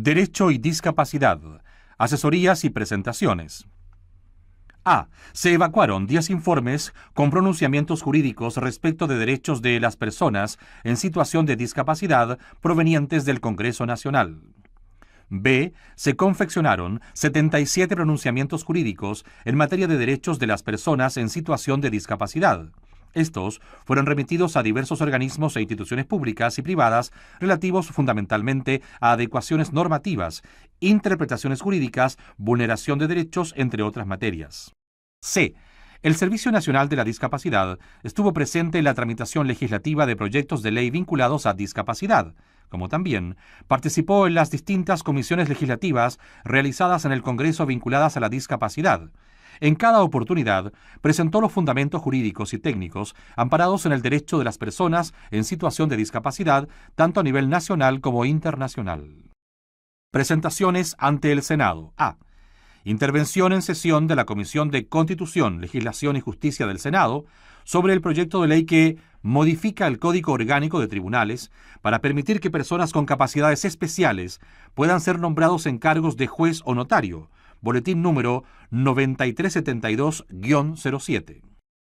Derecho y discapacidad. Asesorías y presentaciones. A. Se evacuaron 10 informes con pronunciamientos jurídicos respecto de derechos de las personas en situación de discapacidad provenientes del Congreso Nacional. B. Se confeccionaron 77 pronunciamientos jurídicos en materia de derechos de las personas en situación de discapacidad. Estos fueron remitidos a diversos organismos e instituciones públicas y privadas relativos fundamentalmente a adecuaciones normativas, interpretaciones jurídicas, vulneración de derechos, entre otras materias. C. El Servicio Nacional de la Discapacidad estuvo presente en la tramitación legislativa de proyectos de ley vinculados a discapacidad, como también participó en las distintas comisiones legislativas realizadas en el Congreso vinculadas a la discapacidad. En cada oportunidad, presentó los fundamentos jurídicos y técnicos amparados en el derecho de las personas en situación de discapacidad, tanto a nivel nacional como internacional. Presentaciones ante el Senado. A. Intervención en sesión de la Comisión de Constitución, Legislación y Justicia del Senado sobre el proyecto de ley que modifica el Código Orgánico de Tribunales para permitir que personas con capacidades especiales puedan ser nombrados en cargos de juez o notario. Boletín número 9372-07.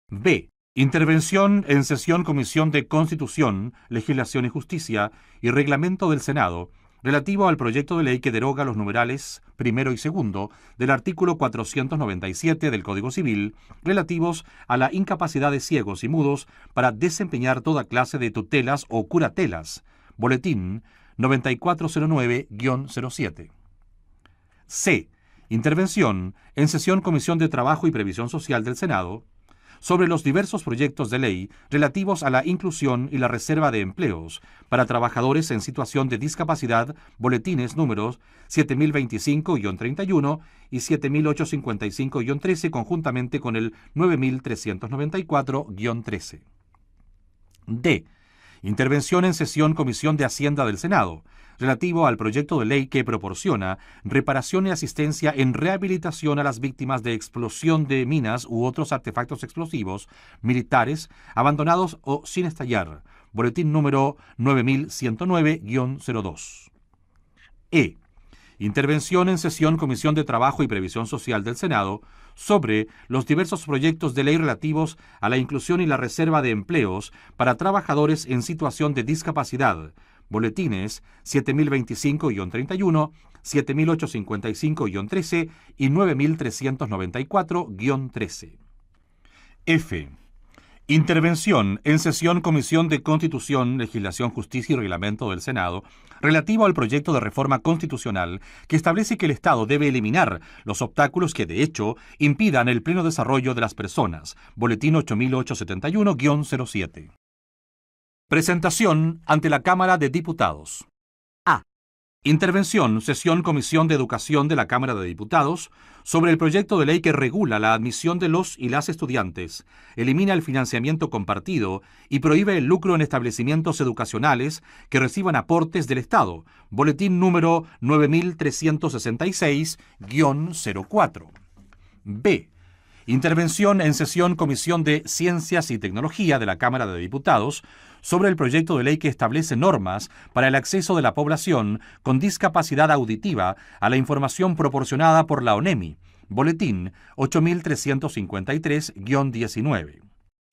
B. Intervención en sesión Comisión de Constitución, Legislación y Justicia y Reglamento del Senado relativo al proyecto de ley que deroga los numerales primero y segundo del artículo 497 del Código Civil relativos a la incapacidad de ciegos y mudos para desempeñar toda clase de tutelas o curatelas. Boletín 9409-07. C. Intervención en sesión Comisión de Trabajo y Previsión Social del Senado sobre los diversos proyectos de ley relativos a la inclusión y la reserva de empleos para trabajadores en situación de discapacidad, boletines números 7025-31 y 7855-13, conjuntamente con el 9394-13. D. Intervención en sesión Comisión de Hacienda del Senado relativo al proyecto de ley que proporciona reparación y asistencia en rehabilitación a las víctimas de explosión de minas u otros artefactos explosivos militares abandonados o sin estallar. Boletín número 9109-02. E. Intervención en sesión Comisión de Trabajo y Previsión Social del Senado sobre los diversos proyectos de ley relativos a la inclusión y la reserva de empleos para trabajadores en situación de discapacidad. Boletines 7025-31, 7855-13 y 9394-13. F. Intervención en sesión Comisión de Constitución, Legislación, Justicia y Reglamento del Senado relativo al proyecto de reforma constitucional que establece que el Estado debe eliminar los obstáculos que, de hecho, impidan el pleno desarrollo de las personas. Boletín 8871-07. Presentación ante la Cámara de Diputados. A. Intervención, sesión Comisión de Educación de la Cámara de Diputados sobre el proyecto de ley que regula la admisión de los y las estudiantes, elimina el financiamiento compartido y prohíbe el lucro en establecimientos educacionales que reciban aportes del Estado. Boletín número 9366-04. B. Intervención en sesión Comisión de Ciencias y Tecnología de la Cámara de Diputados sobre el proyecto de ley que establece normas para el acceso de la población con discapacidad auditiva a la información proporcionada por la ONEMI. Boletín 8353-19.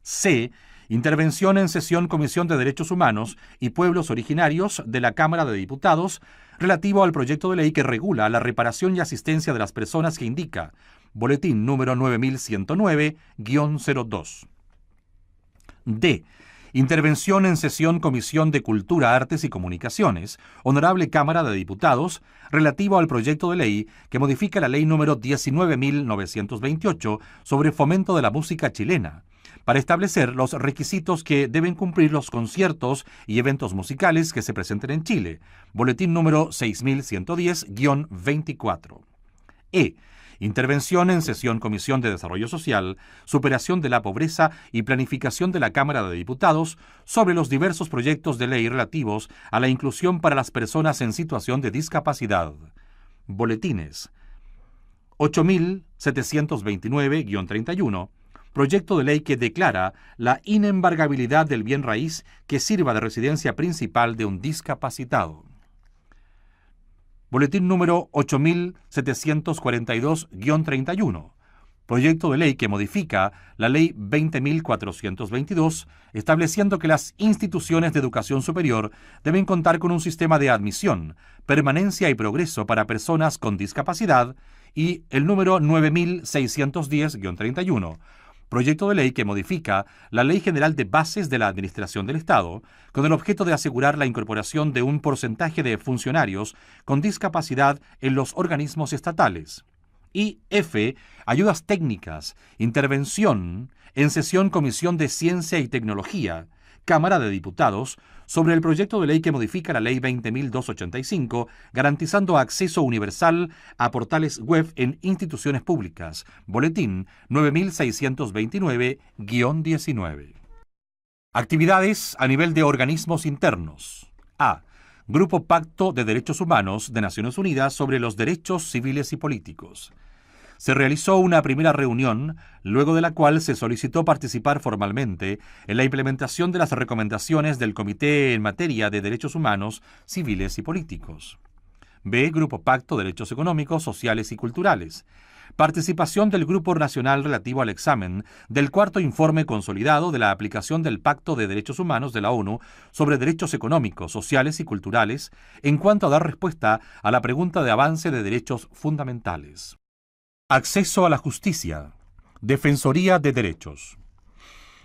C. Intervención en sesión Comisión de Derechos Humanos y Pueblos Originarios de la Cámara de Diputados relativo al proyecto de ley que regula la reparación y asistencia de las personas que indica. Boletín número 9109-02. D. Intervención en sesión Comisión de Cultura, Artes y Comunicaciones, Honorable Cámara de Diputados, relativo al proyecto de ley que modifica la ley número 19.928 sobre fomento de la música chilena, para establecer los requisitos que deben cumplir los conciertos y eventos musicales que se presenten en Chile. Boletín número 6110-24. E. Intervención en sesión Comisión de Desarrollo Social, Superación de la Pobreza y Planificación de la Cámara de Diputados sobre los diversos proyectos de ley relativos a la inclusión para las personas en situación de discapacidad. Boletines 8729-31, proyecto de ley que declara la inembargabilidad del bien raíz que sirva de residencia principal de un discapacitado. Boletín número 8742-31, proyecto de ley que modifica la Ley 20.422, estableciendo que las instituciones de educación superior deben contar con un sistema de admisión, permanencia y progreso para personas con discapacidad, y el número 9610-31, proyecto de ley que modifica la Ley General de Bases de la Administración del Estado, con el objeto de asegurar la incorporación de un porcentaje de funcionarios con discapacidad en los organismos estatales. Y F. Ayudas técnicas, intervención en sesión Comisión de Ciencia y Tecnología, Cámara de Diputados, sobre el proyecto de ley que modifica la Ley 20.285, garantizando acceso universal a portales web en instituciones públicas. Boletín 9629-19. Actividades a nivel de organismos internos. A. Grupo Pacto de Derechos Humanos de Naciones Unidas sobre los Derechos Civiles y Políticos. Se realizó una primera reunión, luego de la cual se solicitó participar formalmente en la implementación de las recomendaciones del Comité en materia de derechos humanos, civiles y políticos. B. Grupo Pacto de Derechos Económicos, Sociales y Culturales. Participación del Grupo Nacional relativo al examen del cuarto informe consolidado de la aplicación del Pacto de Derechos Humanos de la ONU sobre derechos económicos, sociales y culturales en cuanto a dar respuesta a la pregunta de avance de derechos fundamentales. Acceso a la justicia. Defensoría de derechos.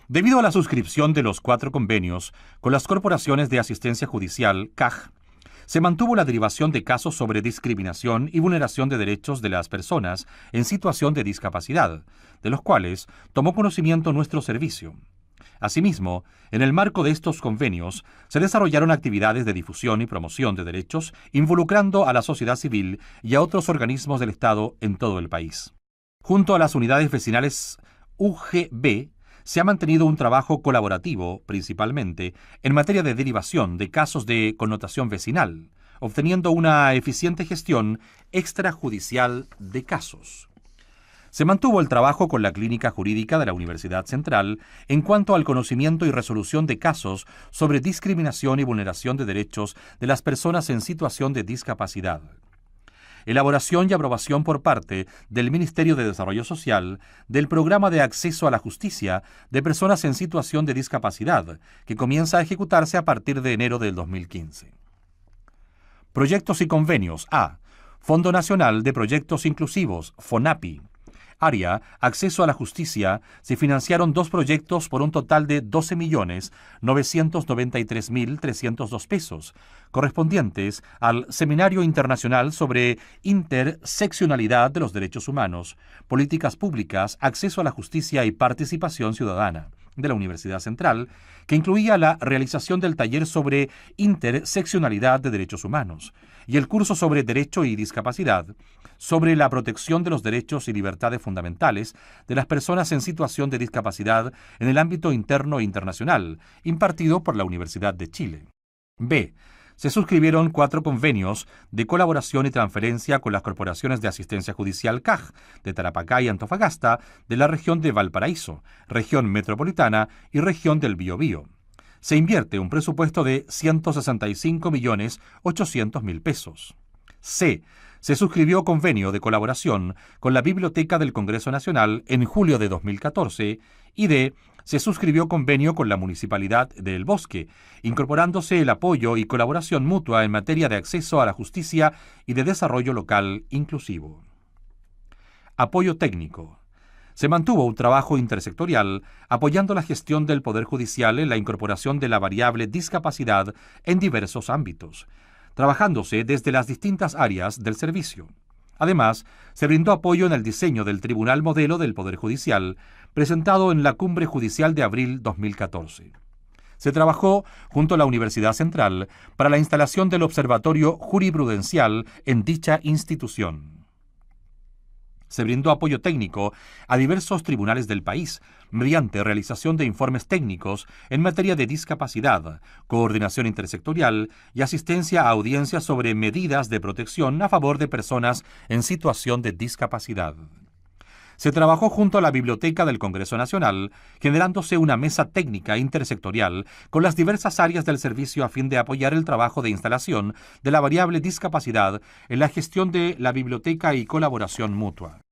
Debido a la suscripción de los 4 convenios con las corporaciones de asistencia judicial, CAJ, se mantuvo la derivación de casos sobre discriminación y vulneración de derechos de las personas en situación de discapacidad, de los cuales tomó conocimiento nuestro servicio. Asimismo, en el marco de estos convenios, se desarrollaron actividades de difusión y promoción de derechos involucrando a la sociedad civil y a otros organismos del Estado en todo el país. Junto a las unidades vecinales UGB, se ha mantenido un trabajo colaborativo, principalmente, en materia de derivación de casos de connotación vecinal, obteniendo una eficiente gestión extrajudicial de casos. Se mantuvo el trabajo con la Clínica Jurídica de la Universidad Central en cuanto al conocimiento y resolución de casos sobre discriminación y vulneración de derechos de las personas en situación de discapacidad. Elaboración y aprobación por parte del Ministerio de Desarrollo Social del Programa de Acceso a la Justicia de Personas en Situación de Discapacidad, que comienza a ejecutarse a partir de enero del 2015. Proyectos y convenios. A. Fondo Nacional de Proyectos Inclusivos, FONAPI. Área Acceso a la Justicia, se financiaron 2 proyectos por un total de 12.993.302 pesos, correspondientes al Seminario Internacional sobre Interseccionalidad de los Derechos Humanos, Políticas Públicas, Acceso a la Justicia y Participación Ciudadana, de la Universidad Central, que incluía la realización del taller sobre interseccionalidad de derechos humanos y el curso sobre Derecho y Discapacidad, sobre la protección de los derechos y libertades fundamentales de las personas en situación de discapacidad en el ámbito interno e internacional, impartido por la Universidad de Chile. B. Se suscribieron 4 convenios de colaboración y transferencia con las corporaciones de asistencia judicial CAJ de Tarapacá y Antofagasta, de la región de Valparaíso, región metropolitana y región del Biobío. Se invierte un presupuesto de 165.800.000 pesos. C. Se suscribió convenio de colaboración con la Biblioteca del Congreso Nacional en julio de 2014 y D. Se suscribió convenio con la Municipalidad de El Bosque, incorporándose el apoyo y colaboración mutua en materia de acceso a la justicia y de desarrollo local inclusivo. Apoyo técnico. Se mantuvo un trabajo intersectorial apoyando la gestión del Poder Judicial en la incorporación de la variable discapacidad en diversos ámbitos, trabajándose desde las distintas áreas del servicio. Además, se brindó apoyo en el diseño del Tribunal Modelo del Poder Judicial, presentado en la Cumbre Judicial de abril 2014. Se trabajó junto a la Universidad Central para la instalación del Observatorio Jurisprudencial en dicha institución. Se brindó apoyo técnico a diversos tribunales del país mediante realización de informes técnicos en materia de discapacidad, coordinación intersectorial y asistencia a audiencias sobre medidas de protección a favor de personas en situación de discapacidad. Se trabajó junto a la Biblioteca del Congreso Nacional, generándose una mesa técnica intersectorial con las diversas áreas del servicio a fin de apoyar el trabajo de instalación de la variable discapacidad en la gestión de la biblioteca y colaboración mutua.